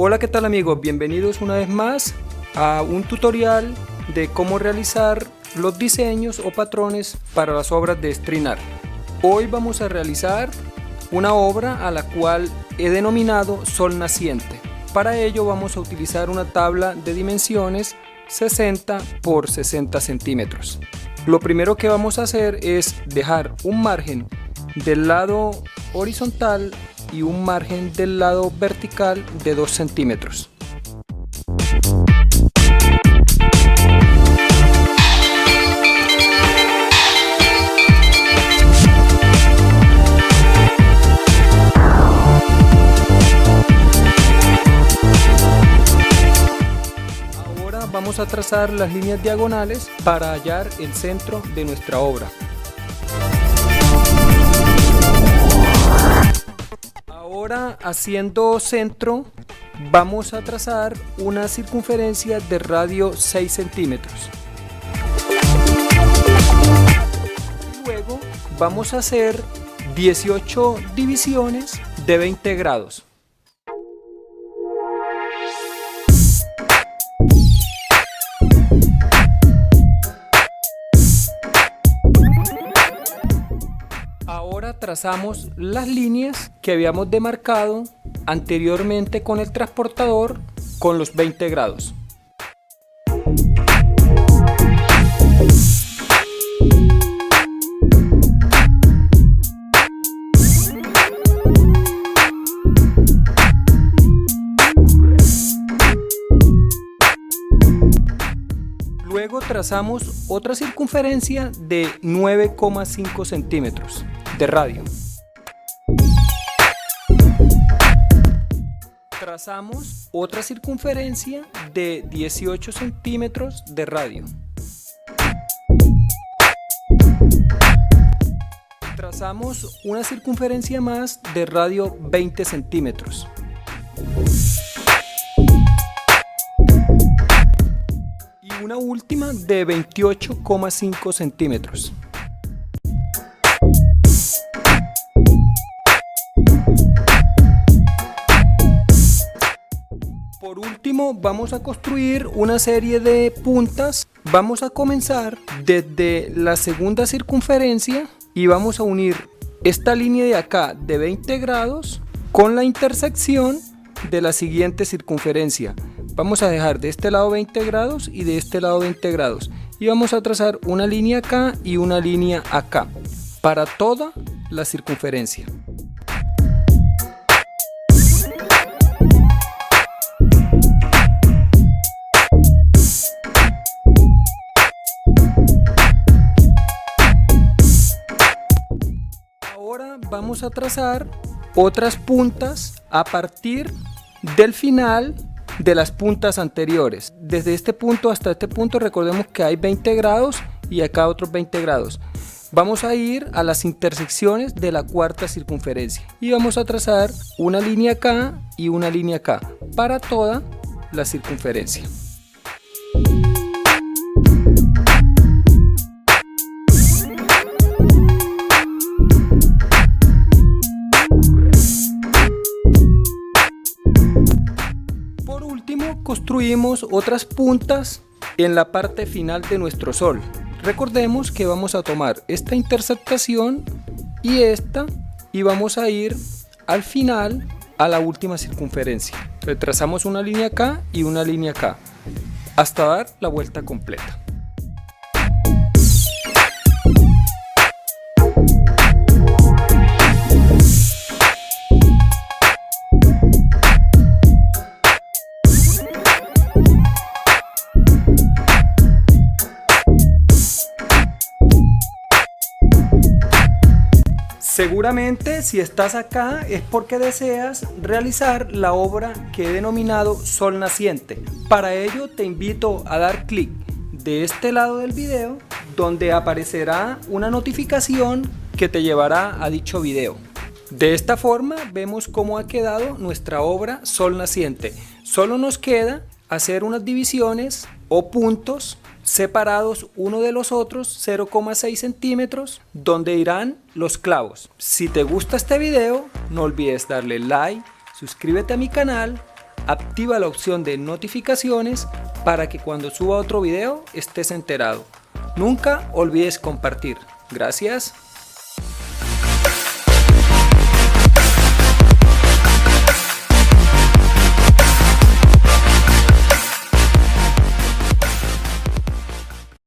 Hola, ¿qué tal amigos? Bienvenidos una vez más a un tutorial de cómo realizar los diseños o patrones para las obras de StreamYard. Hoy vamos a realizar una obra a la cual he denominado Sol Naciente. Para ello vamos a utilizar una tabla de dimensiones 60 por 60 centímetros. Lo primero que vamos a hacer es dejar un margen del lado horizontal y un margen del lado vertical de 2 centímetros. Ahora vamos a trazar las líneas diagonales para hallar el centro de nuestra obra. Ahora, haciendo centro, vamos a trazar una circunferencia de radio 6 centímetros. Luego vamos a hacer 18 divisiones de 20 grados. Ahora trazamos las líneas que habíamos demarcado anteriormente con el transportador con los 20 grados. Luego trazamos otra circunferencia de 9,5 centímetros de radio. Trazamos otra circunferencia de 18 centímetros de radio. Trazamos una circunferencia más de radio 20 centímetros. Y una última de 28,5 centímetros. Por último, vamos a construir una serie de puntas. Vamos a comenzar desde la segunda circunferencia y vamos a unir esta línea de acá de 20 grados con la intersección de la siguiente circunferencia. Vamos a dejar de este lado 20 grados y de este lado 20 grados. Y vamos a trazar una línea acá y una línea acá para toda la circunferencia. Ahora vamos a trazar otras puntas a partir del final de las puntas anteriores. Desde este punto hasta este punto recordemos que hay 20 grados y acá otros 20 grados. Vamos a ir a las intersecciones de la cuarta circunferencia y vamos a trazar una línea acá y una línea acá para toda la circunferencia. Construimos otras puntas en la parte final de nuestro sol. Recordemos que vamos a tomar esta intersectación y esta y vamos a ir al final a la última circunferencia. Trazamos una línea acá y una línea acá hasta dar la vuelta completa. Seguramente si estás acá es porque deseas realizar la obra que he denominado Sol Naciente. Para ello te invito a dar clic de este lado del video donde aparecerá una notificación que te llevará a dicho video. De esta forma vemos cómo ha quedado nuestra obra Sol Naciente. Solo nos queda hacer unas divisiones o puntos separados uno de los otros 0,6 centímetros donde irán los clavos. Si te gusta este video, no olvides darle like, suscríbete a mi canal activa la opción de notificaciones para que cuando suba otro video estés enterado. Nunca olvides compartir. Gracias.